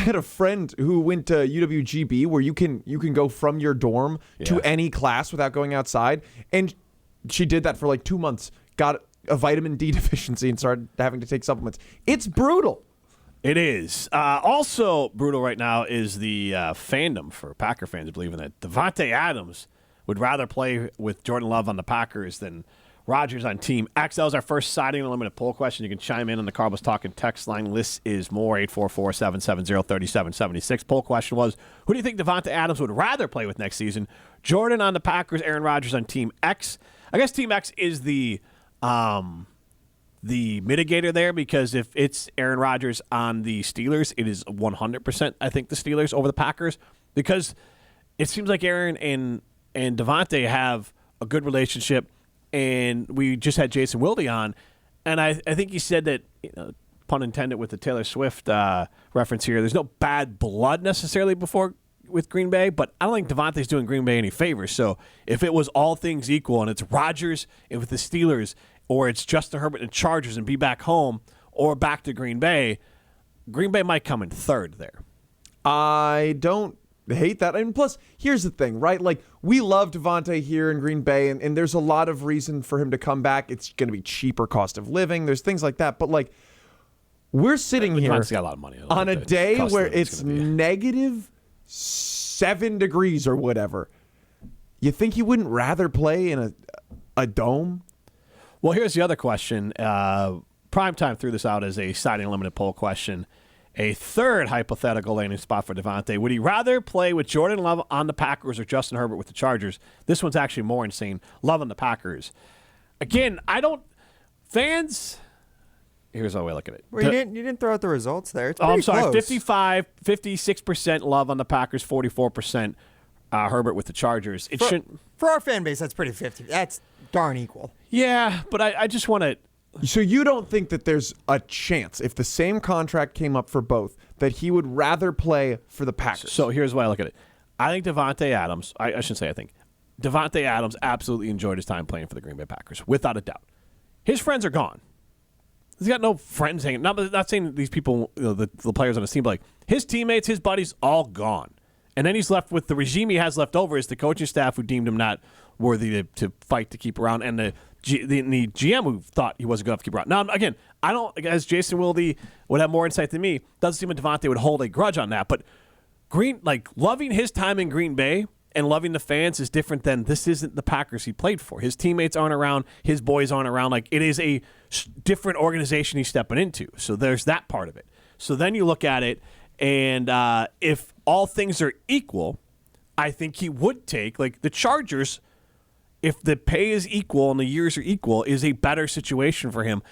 had a friend who went to UWGB where you can go from your dorm to any class without going outside, and she did that for like 2 months. Got a vitamin D deficiency and started having to take supplements. It's brutal. It is. Also brutal right now is the fandom for Packer fans believing that Davante Adams would rather play with Jordan Love on the Packers than Rodgers on Team X. That was our first Siding Unlimited poll question. You can chime in on the Cardinals Talking text line. List is more, 844-770-3776. Poll question was, who do you think Davante Adams would rather play with next season? Jordan on the Packers, Aaron Rodgers on Team X. I guess Team X is the mitigator there, because if it's Aaron Rodgers on the Steelers, it is 100%, I think, the Steelers over the Packers, because it seems like Aaron and Davante have a good relationship, and we just had Jason Wilde on, and I think he said that, pun intended with the Taylor Swift reference here, there's no bad blood necessarily with Green Bay, but I don't think Davante's doing Green Bay any favors. So if it was all things equal and it's Rodgers and with the Steelers, or it's Justin Herbert and Chargers and be back home, or back to Green Bay might come in third there. I don't hate that. And plus, here's the thing, right? Like, we love Davante here in Green Bay, and there's a lot of reason for him to come back. It's going to be cheaper cost of living. There's things like that. But, like, we're sitting here got a lot of money on a day where it's negative 7 degrees or whatever. You think he wouldn't rather play in a dome? Well, here's the other question. Primetime threw this out as a Siding Unlimited poll question. A third hypothetical landing spot for Davante. Would he rather play with Jordan Love on the Packers or Justin Herbert with the Chargers? This one's actually more insane. Love on the Packers. Again, fans... Here's how I look at it. Well, you didn't throw out the results there. It's I'm sorry. close. 56% Love on the Packers, 44% Herbert with the Chargers. For our fan base, that's pretty 50. That's darn equal. Yeah, but I just want to... So you don't think that there's a chance, if the same contract came up for both, that he would rather play for the Packers? So here's why I look at it. I think Davante Adams, I shouldn't say I think, Davante Adams absolutely enjoyed his time playing for the Green Bay Packers, without a doubt. His friends are gone. He's got no friends hanging. Not saying these people, the players on his team, but like his teammates, his buddies, all gone. And then he's left with the regime he has left over is the coaching staff who deemed him not worthy to fight to keep around, and the GM who thought he wasn't good enough to keep around. Now, again, I don't, as Jason Wilde would have more insight than me, doesn't seem like Davante would hold a grudge on that. But loving his time in Green Bay and loving the fans is different than this isn't the Packers he played for. His teammates aren't around. His boys aren't around. Like, it is a different organization he's stepping into. So there's that part of it. So then you look at it, and if all things are equal, I think he would take, like, the Chargers, if the pay is equal and the years are equal, is a better situation for him.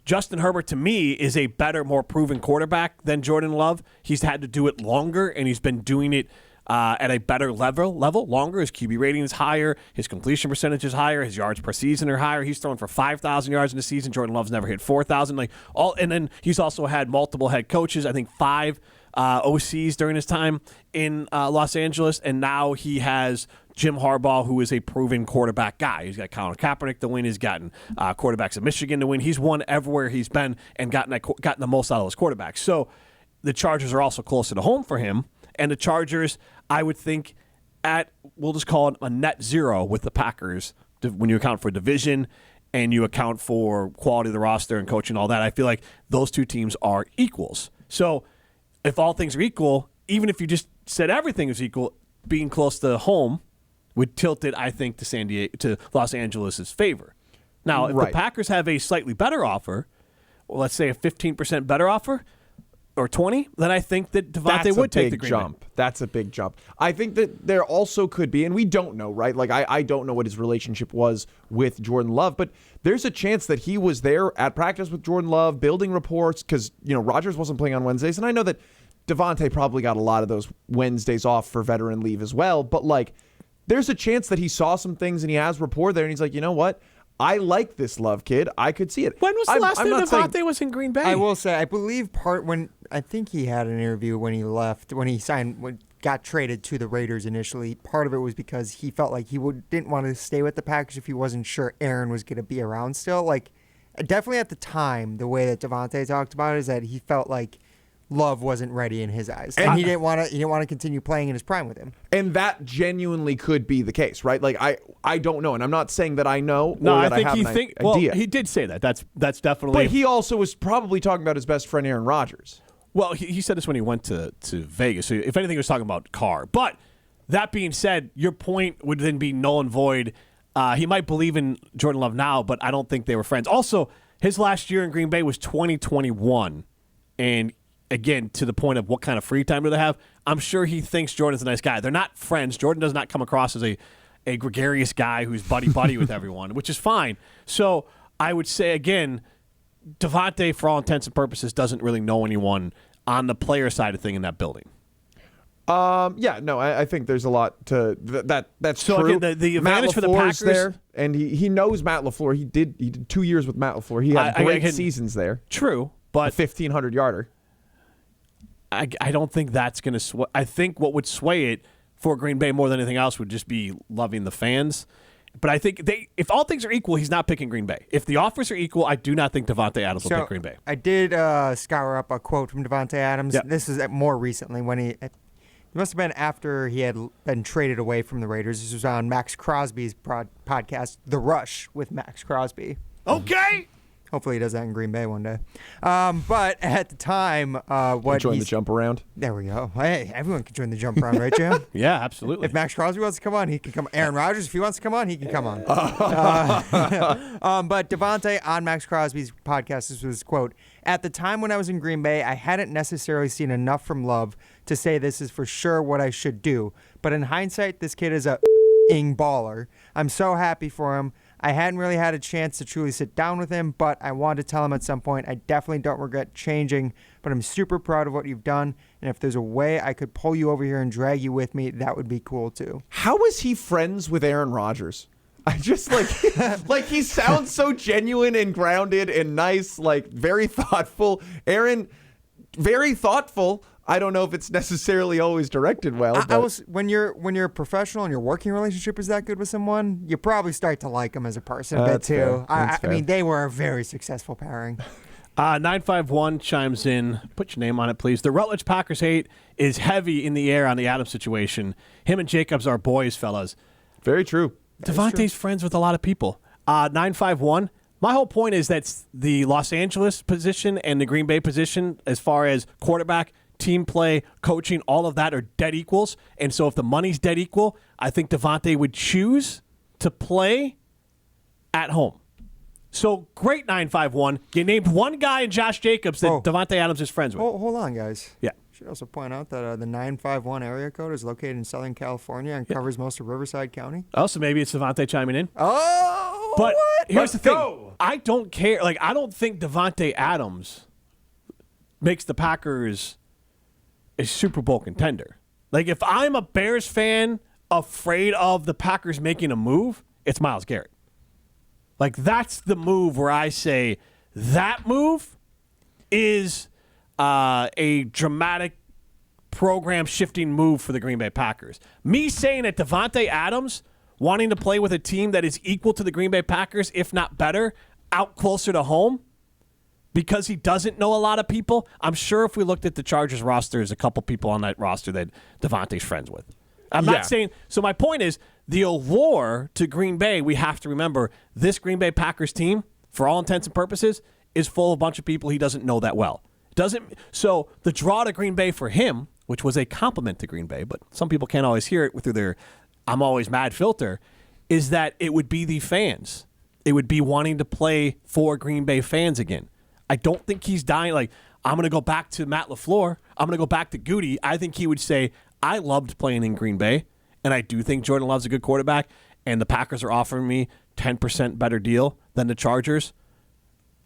Justin Herbert, to me, is a better, more proven quarterback than Jordan Love. He's had to do it longer, and he's been doing it at a better level longer. His QB rating is higher. His completion percentage is higher. His yards per season are higher. He's throwing for 5,000 yards in the season. Jordan Love's never hit 4,000. And then he's also had multiple head coaches. I think 5 OCs during his time in Los Angeles, and now he has Jim Harbaugh, who is a proven quarterback guy. He's got Colin Kaepernick to win. He's gotten quarterbacks of Michigan to win. He's won everywhere he's been and gotten the most out of those quarterbacks. So the Chargers are also closer to home for him. And the Chargers, I would think, we'll just call it a net zero with the Packers when you account for division and you account for quality of the roster and coaching and all that. I feel like those two teams are equals. So if all things are equal, even if you just said everything is equal, being close to home would tilt it, I think, to Los Angeles' favor. Now, if the Packers have a slightly better offer, well, let's say a 15% better offer, or 20, then I think that Davante would take the Green jump. That's a big jump. I think that there also could be, and we don't know, right? Like, I don't know what his relationship was with Jordan Love, but there's a chance that he was there at practice with Jordan Love, building reports, because, Rodgers wasn't playing on Wednesdays, and I know that Davante probably got a lot of those Wednesdays off for veteran leave as well, but, like, there's a chance that he saw some things and he has rapport there, and he's like, you know what? I like this Love kid. I could see it. When was the last time Davante was in Green Bay? I will say, I believe I think he had an interview when he left, when he got traded to the Raiders initially. Part of it was because he felt like he didn't want to stay with the Packers if he wasn't sure Aaron was going to be around still. Like, definitely at the time, the way that Davante talked about it is that he felt like Love wasn't ready in his eyes, and he didn't want to continue playing in his prime with him. And that genuinely could be the case, right? Like I don't know, and I'm not saying that I know or No, that I think have he an think. idea. Well, he did say that. That's definitely. But he also was probably talking about his best friend Aaron Rodgers. Well, he said this when he went to Vegas. So if anything, he was talking about Carr. But that being said, your point would then be null and void. He might believe in Jordan Love now, but I don't think they were friends. Also, his last year in Green Bay was 2021, and again, to the point of what kind of free time do they have, I'm sure he thinks Jordan's a nice guy. They're not friends. Jordan does not come across as a gregarious guy who's buddy-buddy with everyone, which is fine. So I would say, again, Davante, for all intents and purposes, doesn't really know anyone on the player side of thing in that building. I think there's a lot to that's so true. Again, the Matt advantage for the LaFleur's Packers there, and he knows Matt LaFleur. He did 2 years with Matt LaFleur. He had great seasons there. True, A but 1,500 yarder. I don't think that's going to sway. I think what would sway it for Green Bay more than anything else would just be loving the fans. But I think if all things are equal, he's not picking Green Bay. If the offers are equal, I do not think Davante Adams will pick Green Bay. I did scour up a quote from Davante Adams. Yep. This is more recently when it must have been after he had been traded away from the Raiders. This was on Max Crosby's podcast, The Rush with Max Crosby. Okay. Hopefully he does that in Green Bay one day. But at the time, Join the jump around. There we go. Hey, everyone can join the jump around, right, Jim? Yeah, absolutely. If Max Crosby wants to come on, he can come. Aaron Rodgers, if he wants to come on, he can come on. But Davante on Max Crosby's podcast, this was, quote, "At the time when I was in Green Bay, I hadn't necessarily seen enough from Love to say this is for sure what I should do. But in hindsight, this kid is a baller. I'm so happy for him. I hadn't really had a chance to truly sit down with him, but I wanted to tell him at some point I definitely don't regret changing, but I'm super proud of what you've done, and if there's a way I could pull you over here and drag you with me, that would be cool too." How is he friends with Aaron Rodgers? I just like he sounds so genuine and grounded and nice, like very thoughtful. Aaron, very thoughtful. I don't know if it's necessarily always directed well. When you're a professional and your working relationship is that good with someone, you probably start to like them as a person a bit too. I mean, they were a very successful pairing. 951 chimes in. Put your name on it, please. The Rutledge Packers hate is heavy in the air on the Adams situation. Him and Jacobs are boys, fellas. Very true. Davante's friends with a lot of people. 951. My whole point is that the Los Angeles position and the Green Bay position, as far as quarterback, team play, coaching, all of that are dead equals. And so if the money's dead equal, I think Davante would choose to play at home. So great, 951. You named one guy in Josh Jacobs that Davante Adams is friends with. Hold on, guys. Yeah. Should also point out that the 951 area code is located in Southern California and covers most of Riverside County. Oh, so maybe it's Davante chiming in. Oh, but what? Here's the thing. I don't care. Like, I don't think Davante Adams makes the Packers a Super Bowl contender. Like, if I'm a Bears fan afraid of the Packers making a move, it's Myles Garrett. Like, that's the move where I say that move is a dramatic program-shifting move for the Green Bay Packers. Me saying that Davante Adams wanting to play with a team that is equal to the Green Bay Packers, if not better, out closer to home, because he doesn't know a lot of people. I'm sure if we looked at the Chargers roster, there's a couple people on that roster that Davante's friends with. I'm not saying – so my point is the allure to Green Bay, we have to remember, this Green Bay Packers team, for all intents and purposes, is full of a bunch of people he doesn't know that well. So the draw to Green Bay for him, which was a compliment to Green Bay, but some people can't always hear it through their "I'm always mad" filter, is that it would be the fans. It would be wanting to play for Green Bay fans again. I don't think he's dying. Like, I'm going to go back to Matt LaFleur. I'm going to go back to Goody. I think he would say, I loved playing in Green Bay, and I do think Jordan Love's a good quarterback, and the Packers are offering me 10% better deal than the Chargers.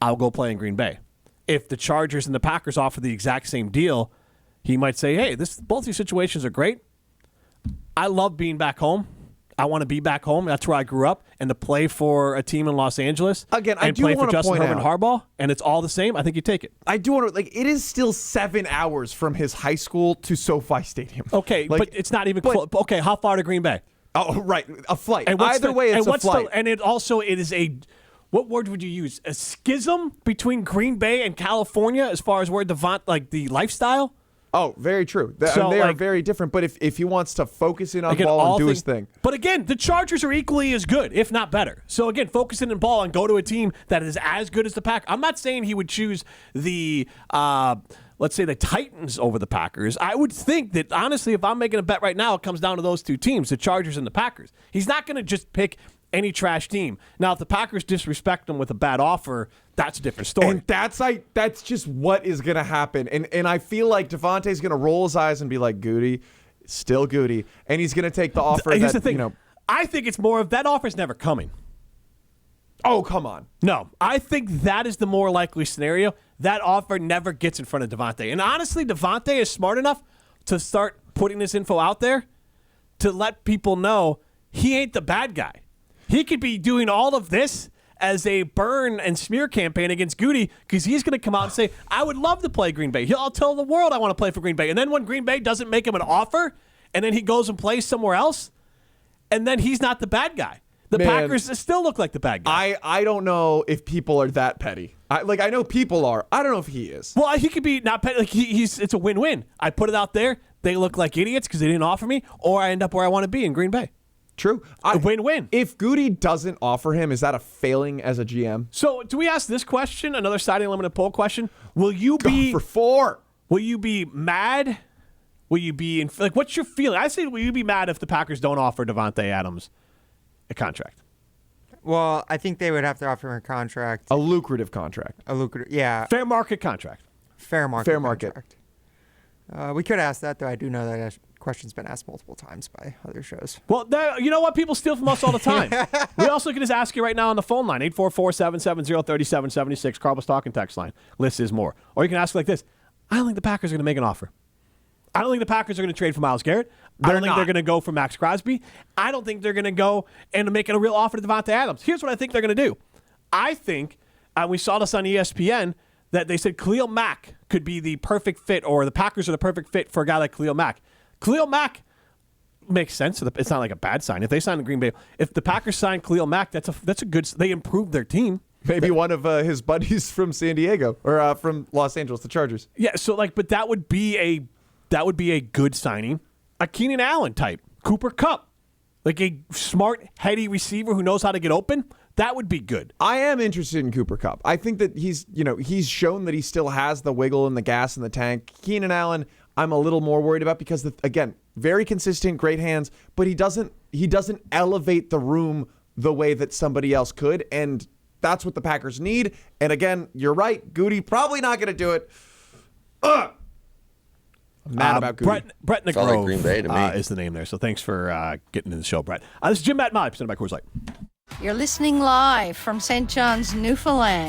I'll go play in Green Bay. If the Chargers and the Packers offer the exact same deal, he might say, hey, both these situations are great. I love being back home. I want to be back home. That's where I grew up. And to play for a team in Los Angeles again, I do play want for to Justin point Herbert and out, Harbaugh, and it's all the same, I think you take it. I do want to, like, it is still 7 hours from his high school to SoFi Stadium. Okay, like, but it's not even close. Okay, how far to Green Bay? Oh, right. A flight. And Either way, it's a flight. And it is a what word would you use? A schism between Green Bay and California as far as where the lifestyle? Oh, very true. So, and they are very different. But if he wants to focus in on ball and do his thing. But again, the Chargers are equally as good, if not better. So again, focus in on ball and go to a team that is as good as the Packers. I'm not saying he would choose the, let's say, the Titans over the Packers. I would think that, honestly, if I'm making a bet right now, it comes down to those two teams, the Chargers and the Packers. He's not going to just pick any trash team. Now, if the Packers disrespect him with a bad offer, that's a different story. And that's just what is going to happen. And I feel like Davante's going to roll his eyes and be like, Goody, still Goody. And he's going to take the offer. Here's the thing. I think it's more of that offer's never coming. Oh, come on. No, I think that is the more likely scenario. That offer never gets in front of Davante. And honestly, Davante is smart enough to start putting this info out there to let people know he ain't the bad guy. He could be doing all of this as a burn and smear campaign against Goody because he's going to come out and say, I would love to play Green Bay. I'll tell the world I want to play for Green Bay. And then when Green Bay doesn't make him an offer and then he goes and plays somewhere else, and then he's not the bad guy. The Packers still look like the bad guy. I don't know if people are that petty. I know people are. I don't know if he is. Well, he could be not petty. Like it's a win-win. I put it out there. They look like idiots because they didn't offer me, or I end up where I want to be in Green Bay. True. Win-win. If Goody doesn't offer him, is that a failing as a GM? So do we ask this question, another Signing Limited poll question? Will you be... Go for 4. Will you be mad? Will you be... what's your feeling? I say, will you be mad if the Packers don't offer Davante Adams a contract? Well, I think they would have to offer him a contract. A lucrative contract. Yeah. Fair market contract. Fair market. Contract. We could ask that, though. I do know that question's been asked multiple times by other shows. Well, you know what? People steal from us all the time. We also can just ask you right now on the phone line, 844-770-3776, Carl Talking text line. List is more. Or you can ask like this. I don't think the Packers are going to make an offer. I don't think the Packers are going to trade for Myles Garrett. I don't think they're going to go for Max Crosby. I don't think they're going to go and make a real offer to Davante Adams. Here's what I think they're going to do. I think, we saw this on ESPN, that they said Khalil Mack could be the perfect fit, or the Packers are the perfect fit for a guy like Khalil Mack. Khalil Mack makes sense. It's not like a bad sign. If they sign the Green Bay, if the Packers sign Khalil Mack, that's a good. They improved their team. Maybe one of his buddies from San Diego or from Los Angeles, the Chargers. Yeah. So but that would be a good signing. A Keenan Allen type, Cooper Kupp, like a smart, heady receiver who knows how to get open. That would be good. I am interested in Cooper Kupp. I think that he's shown that he still has the wiggle and the gas in the tank. Keenan Allen, I'm a little more worried about because, again, very consistent, great hands, but he doesn't elevate the room the way that somebody else could, and that's what the Packers need. And again, you're right, Goody probably not going to do it. I'm mad about Goody. Brett Sounds like Green Bay to me. is the name there. So thanks for getting to the show, Brett. This is Jim Matt Molly, presented by Coors Light. You're listening live from St. John's, Newfoundland.